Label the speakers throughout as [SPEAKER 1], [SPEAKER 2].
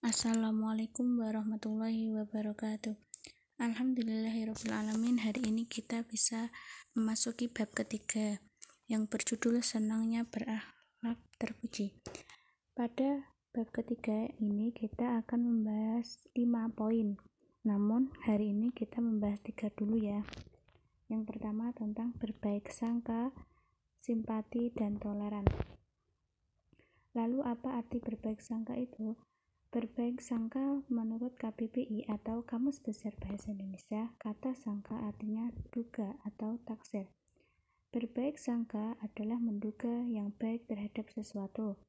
[SPEAKER 1] Assalamualaikum warahmatullahi wabarakatuh. Alhamdulillahirrahmanirrahim. Hari ini kita bisa memasuki bab ketiga yang berjudul senangnya berakhlak terpuji. Pada bab ketiga ini kita akan membahas 5 poin. Namun hari ini kita membahas 3 dulu ya. Yang pertama tentang berbaik sangka, simpati, dan toleran. Lalu apa arti berbaik sangka itu? Berbaik sangka menurut KBBI atau Kamus Besar Bahasa Indonesia, kata sangka artinya duga atau taksir. Berbaik sangka adalah menduga yang baik terhadap sesuatu.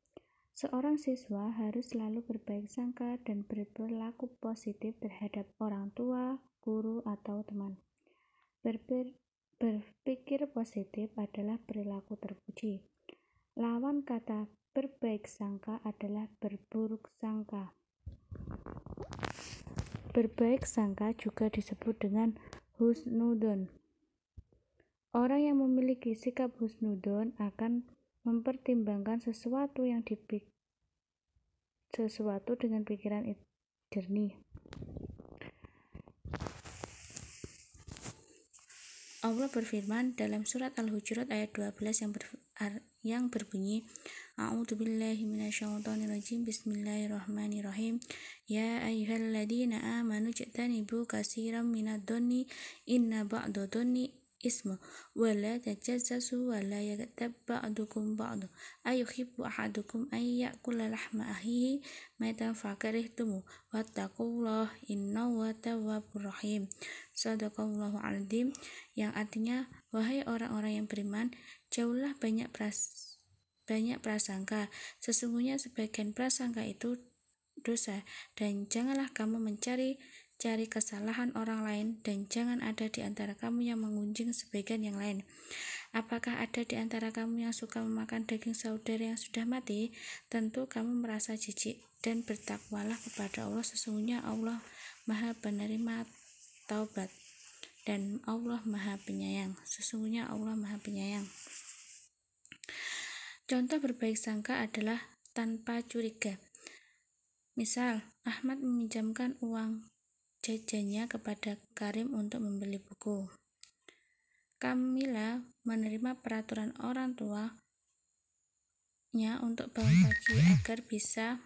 [SPEAKER 1] Seorang siswa harus selalu berbaik sangka dan berperilaku positif terhadap orang tua, guru, atau teman. Berpikir positif adalah perilaku terpuji. Lawan kata berbaik sangka adalah berburuk sangka. Berbaik sangka juga disebut dengan husnudzon. Orang yang memiliki sikap husnudzon akan mempertimbangkan sesuatu dengan pikiran jernih. Allah berfirman dalam surat Al-Hujurat ayat 12 yang berbunyi, A'udzubillahi minasyaitonirrajim, Bismillahirrahmanirrahim. Ya ayyuhalladzina amanu ijtanibu katsiran minadh-dhonni inna ba'dadh-dhonni ismu wa la tajassasu wa la yaghtab ba'dukum ba'd ayuhibbu ahadukum ay ya'kula lahma akhihi maitan fakarihtumu wattaqullaha innahu tawwabur rahim. Shadaqallahu adzim, yang artinya, wahai orang-orang yang beriman, jauhlah banyak prasangka. Sesungguhnya sebagian prasangka itu dosa, dan janganlah kamu mencari kesalahan orang lain, dan jangan ada di antara kamu yang mengunjing sebagian yang lain. Apakah ada di antara kamu yang suka memakan daging saudara yang sudah mati? Tentu kamu merasa jijik, dan bertakwalah kepada Allah. Sesungguhnya Allah Maha Penerima Taubat, dan Allah Maha Penyayang. Sesungguhnya Allah Maha Penyayang. Contoh berbaik sangka adalah tanpa curiga. Misal, Ahmad meminjamkan uang jajannya kepada Karim untuk membeli buku. Kamila menerima peraturan orang tuanya untuk bangun pagi agar bisa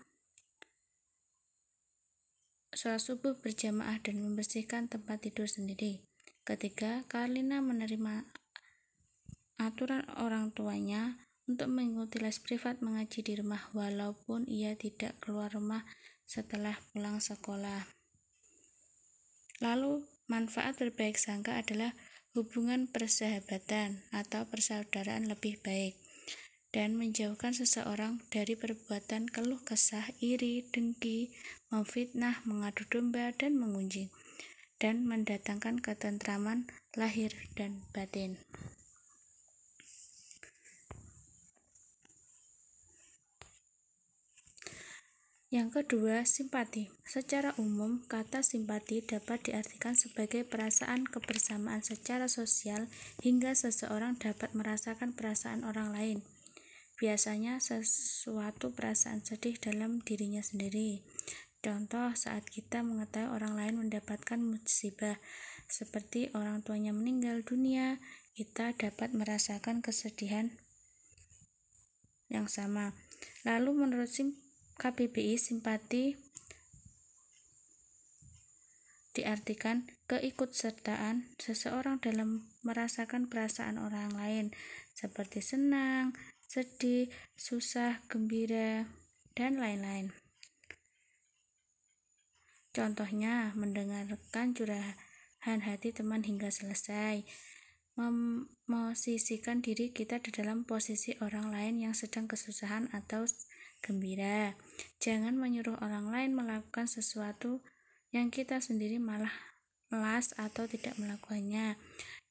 [SPEAKER 1] sholat subuh berjamaah dan membersihkan tempat tidur sendiri. Ketiga, Karlina menerima aturan orang tuanya untuk mengikuti les privat mengaji di rumah walaupun ia tidak keluar rumah setelah pulang sekolah. Lalu, manfaat berbaik sangka adalah hubungan persahabatan atau persaudaraan lebih baik, dan menjauhkan seseorang dari perbuatan keluh kesah, iri, dengki, memfitnah, mengadu domba, dan mengunjing, dan mendatangkan ketentraman lahir dan batin. Yang kedua, simpati. Secara umum, kata simpati dapat diartikan sebagai perasaan kebersamaan secara sosial hingga seseorang dapat merasakan perasaan orang lain. Biasanya sesuatu perasaan sedih dalam dirinya sendiri. Contoh, saat kita mengetahui orang lain mendapatkan musibah, seperti orang tuanya meninggal dunia, kita dapat merasakan kesedihan yang sama. Lalu menurut KBBI, simpati diartikan keikutsertaan seseorang dalam merasakan perasaan orang lain, seperti senang, sedih, susah, gembira, dan lain-lain. Contohnya, mendengarkan curahan hati teman hingga selesai, memosisikan diri kita di dalam posisi orang lain yang sedang kesusahan atau gembira. Jangan menyuruh orang lain melakukan sesuatu yang kita sendiri malah malas atau tidak melakukannya,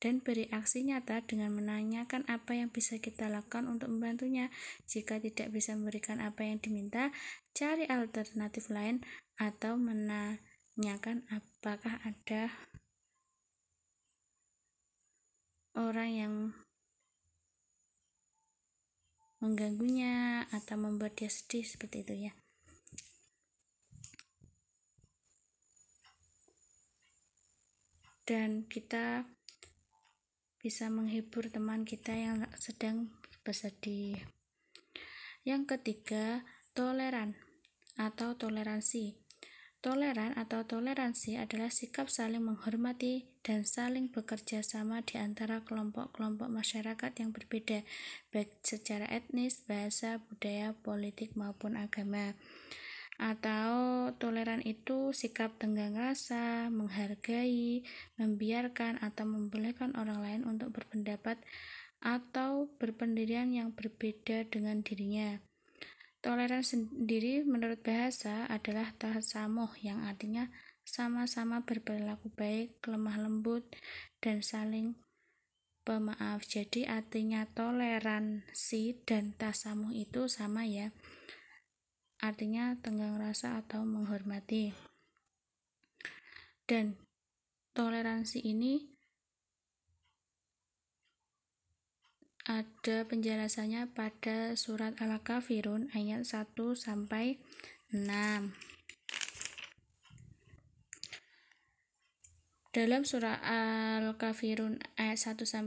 [SPEAKER 1] dan beri aksi nyata dengan menanyakan apa yang bisa kita lakukan untuk membantunya. Jika tidak bisa memberikan apa yang diminta, cari alternatif lain atau menanyakan apakah ada orang yang mengganggunya atau membuat dia sedih, seperti itu ya. dan kita bisa menghibur teman kita yang sedang bersedih. Yang ketiga, toleran atau toleransi. Toleran atau toleransi adalah sikap saling menghormati dan saling bekerja sama di antara kelompok-kelompok masyarakat yang berbeda, baik secara etnis, bahasa, budaya, politik, maupun agama. Atau toleran itu sikap tenggang rasa, menghargai, membiarkan, atau membolehkan orang lain untuk berpendapat atau berpendirian yang berbeda dengan dirinya. Toleran sendiri menurut bahasa adalah tasamuh, yang artinya sama-sama berperilaku baik, lemah lembut, dan saling pemaaf. Jadi artinya toleransi dan tasamuh itu sama ya, artinya tenggang rasa atau menghormati. Dan toleransi ini ada penjelasannya pada surat Al-Kafirun ayat 1-6. Dalam surah Al-Kafirun ayat 1-6,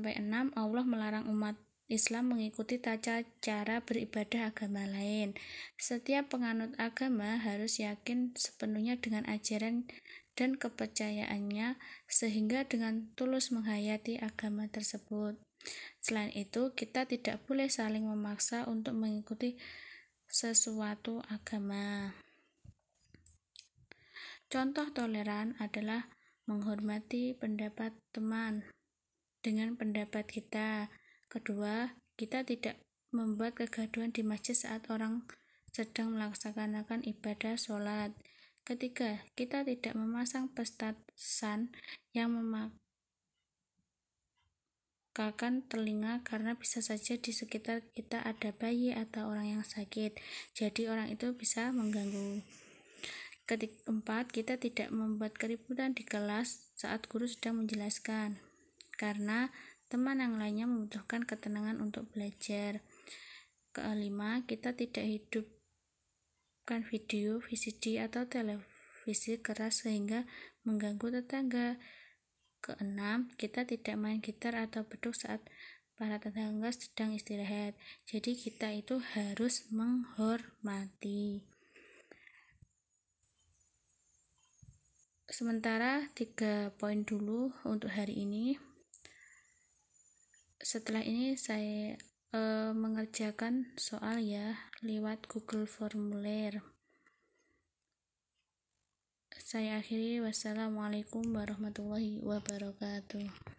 [SPEAKER 1] Allah melarang umat Islam mengikuti tata cara beribadah agama lain. Setiap penganut agama harus yakin sepenuhnya dengan ajaran dan kepercayaannya, sehingga dengan tulus menghayati agama tersebut. Selain itu, kita tidak boleh saling memaksa untuk mengikuti sesuatu agama. Contoh toleran adalah menghormati pendapat teman dengan pendapat kita. Kedua, kita tidak membuat kegaduhan di masjid saat orang sedang melaksanakan ibadah sholat. Ketiga, kita tidak memasang petasan yang memakakan telinga karena bisa saja di sekitar kita ada bayi atau orang yang sakit, jadi orang itu bisa mengganggu. Keempat, kita tidak membuat keributan di kelas saat guru sedang menjelaskan, karena teman yang lainnya membutuhkan ketenangan untuk belajar. Kelima, kita tidak hidupkan video, VCD, atau televisi keras sehingga mengganggu tetangga. Keenam, kita tidak main gitar atau beduk saat para tetangga sedang istirahat. Jadi kita itu harus menghormati. Sementara 3 poin dulu untuk hari ini. Setelah ini saya mengerjakan soal ya lewat Google Formulir. Saya akhiri, wassalamualaikum warahmatullahi wabarakatuh.